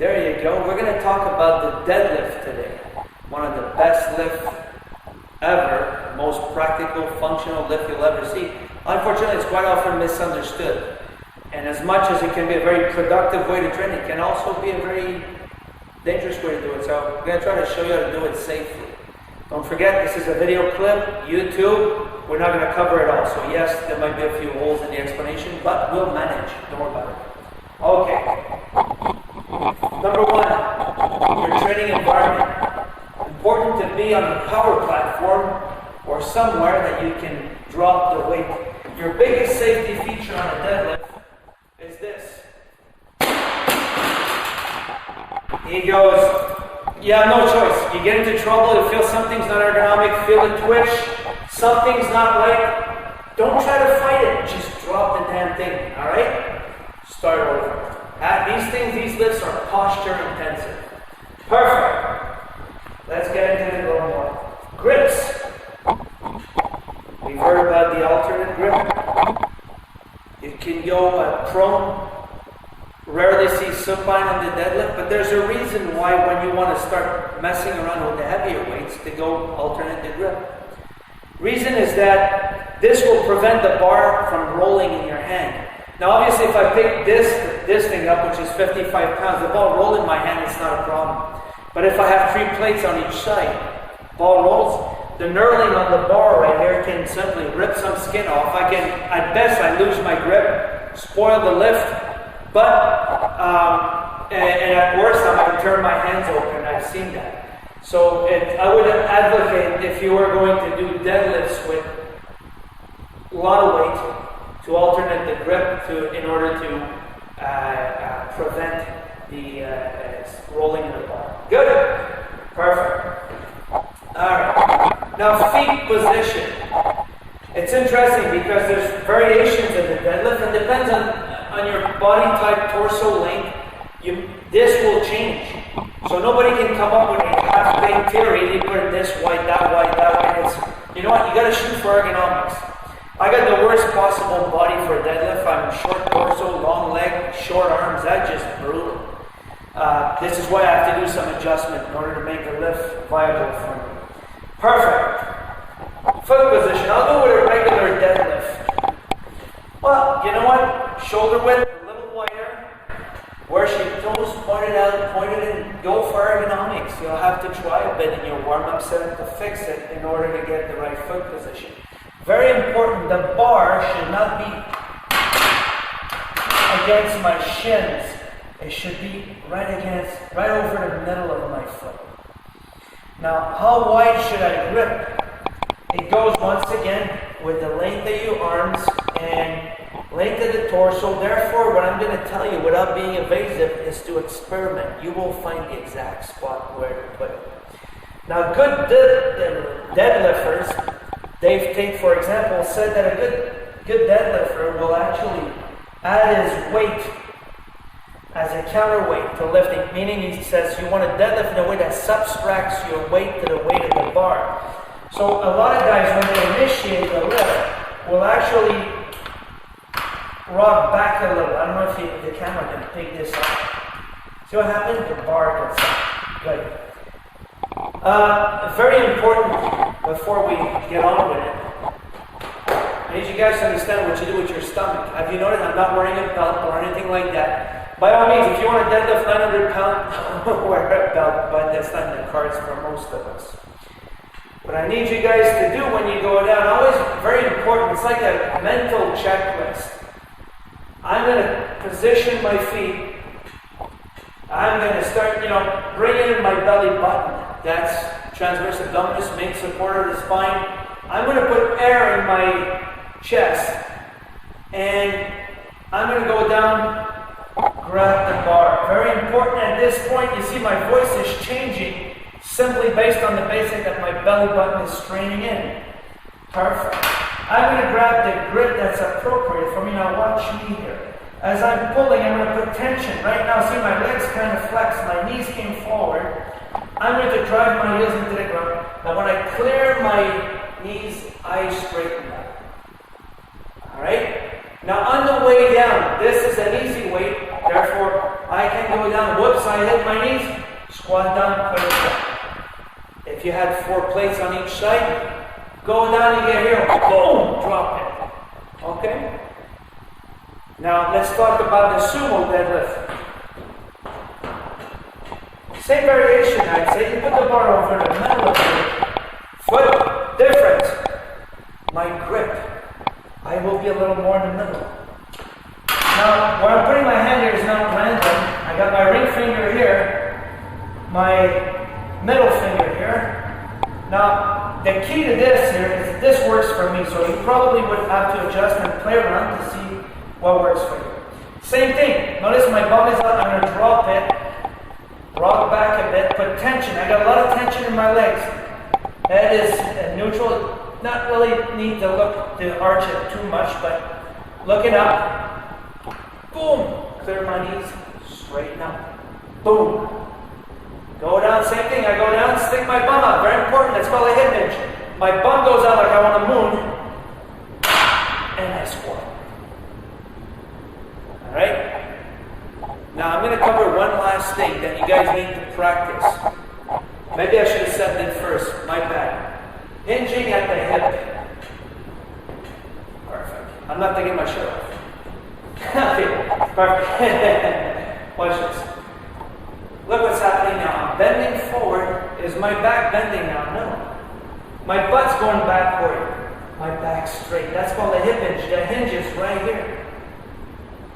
There you go. We're going to talk about the deadlift today. One of the best lifts ever, most practical, functional lift you'll ever see. Unfortunately, it's quite often misunderstood. And as much as it can be a very productive way to train, it can also be a very dangerous way to do it. So I'm going to try to show you how to do it safely. Don't forget, this is a video clip, YouTube. We're not going to cover it all. So yes, there might be a few holes in the explanation, but we'll manage. Don't worry about it. Okay. Number one, your training environment. Important to be on a power platform or somewhere that you can drop the weight. Your biggest safety feature on a deadlift is this. He goes, you have no choice. You get into trouble, you feel something's not ergonomic, feel a twitch, something's not right. Don't try to fight it, just drop the damn thing, alright? Start over. These lifts are posture intensive. Perfect. Let's get into it a little more. Grips. We've heard about the alternate grip. You can go prone. Rarely see supine on the deadlift, but there's a reason why when you want to start messing around with the heavier weights to go alternate the grip. Reason is that this will prevent the bar from rolling in your hand. Now obviously if I pick this thing up, which is 55 pounds, the ball roll in my hand, it's not a problem. But if I have 3 plates on each side, ball rolls, the knurling on the bar right here can simply rip some skin off. At best I lose my grip, spoil the lift, but and at worst I might turn my hands open. I've seen that. So I would advocate, if you are going to do deadlifts with a lot of weight, to alternate the grip in order to prevent the rolling of the bar. Good. Perfect. Alright. Now feet position. It's interesting because there's variations in the deadlift and depends on your body type, torso length. This will change. So nobody can come up with a half-baked theory. You put it this wide, that wide, that wide. You know what? You got to shoot for ergonomics. I got the worst possible body for a deadlift. I'm short torso, long leg, short arms. That's just brutal. This is why I have to do some adjustment in order to make the lift viable for me. Perfect. Foot position. I'll go with a regular deadlift. Well, you know what? Shoulder width a little wider. Where your toes pointed in. Go for ergonomics. You'll have to try a bit in your warm-up set to fix it in order to get the right foot position. Very important, the bar should not be against my shins. It should be right over the middle of my foot. Now, how wide should I grip? It goes once again with the length of your arms and length of the torso. Therefore, what I'm going to tell you without being evasive is to experiment. You will find the exact spot where to put it. Now, good deadlifters, Dave Tate, for example, said that a good deadlifter will actually add his weight as a counterweight to lifting, meaning he says you want to deadlift in a way that subtracts your weight to the weight of the bar. So a lot of guys, when they initiate the lift, will actually rock back a little. I don't know if the camera can pick this up. See what happens? The bar gets up. Good. Very important before we get on with it. I need you guys to understand what you do with your stomach. Have you noticed I'm not wearing a belt or anything like that? By all means, if you want to deadlift 900 pounds, wear a belt, but that's not in the cards for most of us. What I need you guys to do when you go down, always very important, it's like a mental checklist. I'm going to position my feet. I'm going to start, bringing in my belly button. That's transverse abdominis, main support of the spine. I'm going to put air in my chest. And I'm going to go down, grab the bar. Very important at this point, you see my voice is changing simply based on the basic that my belly button is straining in. Perfect. I'm going to grab the grip that's appropriate for me. Now watch me here. As I'm pulling, I'm going to put tension. Right now, see my legs kind of flex, my knees came forward. I'm going to drive my heels into the ground. Now when I clear my knees, I straighten up. Alright? Now on the way down, this is an easy weight, therefore I can go down, whoops, I hit my knees, squat down, put it down. If you had 4 plates on each side, go down and get here, boom, drop it. Okay? Now let's talk about the sumo deadlift. Same variation, I'd say. You put the bar over the middle of the foot, difference. My grip, I will be a little more in the middle. Now, where I'm putting my hand here is not random. I got my ring finger here, my middle finger here. Now, the key to this here is this works for me, so you probably would have to adjust and play around to see what works for you. Same thing. Notice my bum is out. I'm going to drop it, rock back a bit, put tension. I got a lot of tension in my legs. Head is neutral. Not really need to look to arch it too much, but looking up. Boom. Clear my knees. Straighten up. Boom. Go down. Same thing. I go down, stick my bum out. Very important. That's called a hip hinge. My bum goes out like I want to moon, and I squat. All right? Now I'm going to cover one last thing that you guys need to practice. Maybe I should have said it first. My bad. Hinging at the hip. Perfect. I'm not taking my shirt off. Okay. Perfect. Watch this. Look what's happening now. I'm bending forward. Is my back bending now? No. My butt's going backward. My back's straight. That's called a hip hinge. The hinge is right here.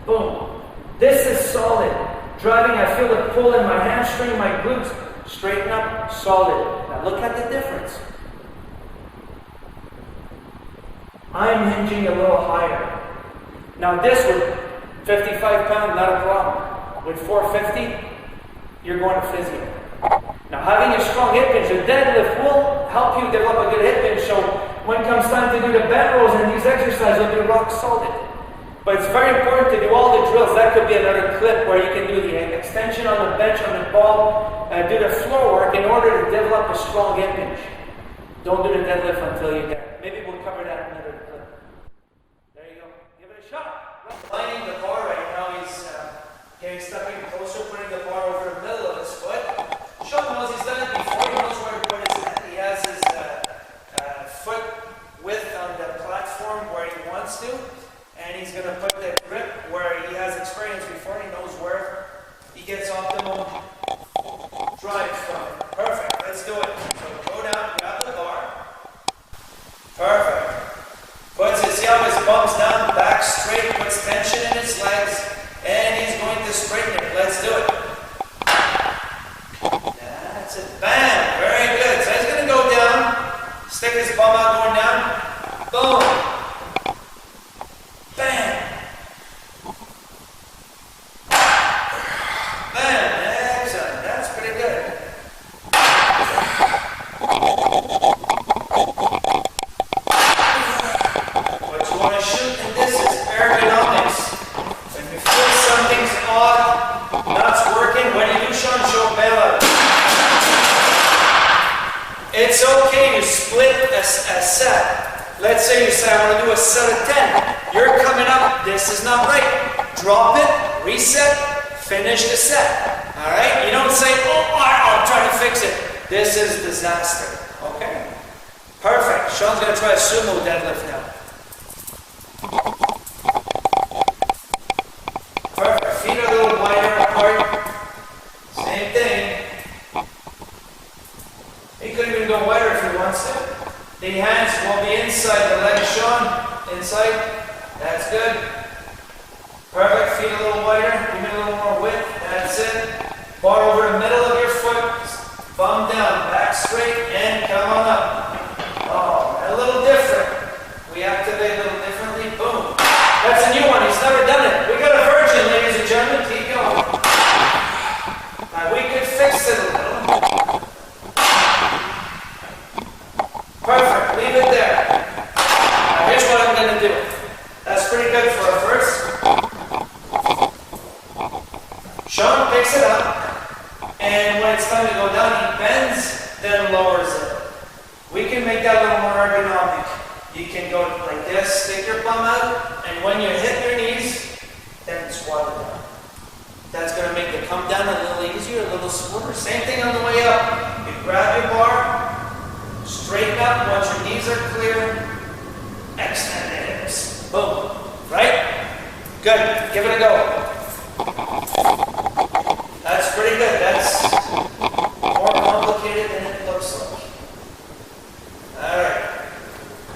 Boom. This is solid. Driving, I feel the pull in my hamstring, my glutes. Straighten up, solid. Now look at the difference. I'm hinging a little higher. Now this with 55 pounds, not a problem. With 450, you're going to physio. Now having a strong hip hinge, the deadlift will help you develop a good hip hinge, so when it comes time to do the bent rolls and these exercises, you'll be rock solid. But it's very important to do all the drills. That could be another clip where you can do the extension on the bench, on the ball, do the floor work in order to develop a strong hip hinge. Don't do the deadlift until you get it. Maybe we'll cover that in another clip. There you go. Give it a shot. Lining the bar right now, he's getting stuck in closer, putting the bar over the middle of his foot. Sean knows he's done it before. He knows where to put his hand. He has his foot width on the platform where he wants to. And he's going to put the grip where he has experience before. He knows where he gets optimal drive from it. Perfect. Let's do it. So go down, grab the bar. Perfect. Puts his, see how his bum's down, back straight, puts tension in his legs, and he's going to straighten it. Let's do it. That's it. Bam. Very good. So he's going to go down, stick his bum out going down. Boom. It's okay to split a set. Let's say you say, I want to do a set of 10. You're coming up, this is not right. Drop it, reset, finish the set. Alright? You don't say, oh, I'll try to fix it. This is disaster. Okay? Perfect. Sean's going to try a sumo deadlift now. Perfect. Feet are a little wider apart. Same thing. He could even go wider if he wants to. The hands will be inside the legs, Sean. Inside. That's good. Perfect. Feet a little wider. Give me a little more width. That's it. Bar over the middle of your foot. Bum down. Back straight. And come on up. Oh, a little different. We activate a little differently. Boom. That's a new one. He's never done it. We got a virgin, ladies and gentlemen. Keep going. We could fix it a little. Perfect. Leave it there. Now here's what I'm going to do. That's pretty good for a first. Sean picks it up, and when it's time to go down, he bends, then lowers it. We can make that a little more ergonomic. You can go like this, stick your bum out, and when you hit your knees, then squat it down. That's going to make they come down a little easier, a little smoother. Same thing on the way up. You grab your bar, straighten up once your knees are clear, extend the hips. Boom. Right? Good. Give it a go. That's pretty good. That's more complicated than it looks like. Alright.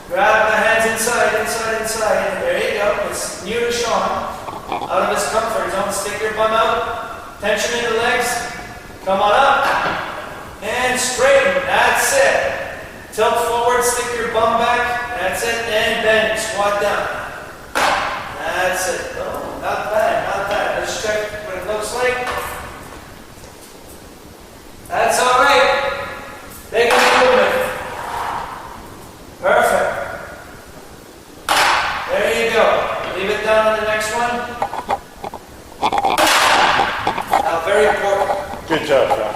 Grab the hands inside, inside, inside. There you go. It's new to Sean. Out of his comfort zone. Stick your bum out. Tension in the legs. Come on up. And straighten. That's it. Tilt forward. Stick your bum back. That's it. And bend. Squat down. That's it. Oh, not bad. Not bad. Let's check what it looks like. That's all right. Big improvement. Perfect. There you go. Leave it down on the next one. Now, very important. Good job, John.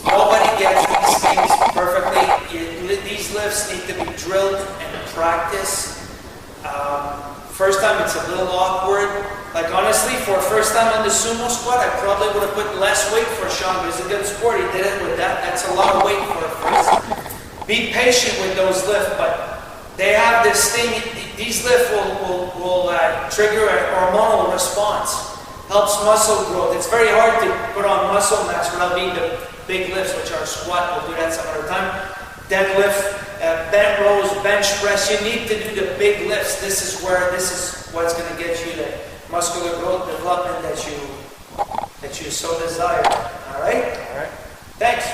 Nobody gets these things perfectly. These lifts need to be drilled and practiced. First time it's a little awkward. Like honestly, for first time on the sumo squat, I probably would have put less weight for Sean. He's a good sport. He did it with that. That's a lot of weight for a first. Be patient with those lifts, but they have this thing. These lifts will trigger a hormonal response. Helps muscle growth. It's very hard to put on muscle mass without being the big lifts, which are squat. We'll do that some other time. Deadlift. Bent rows, bench press, you need to do the big lifts. This is what's going to get you the muscular growth development that you so desire. All right? All right. Thanks.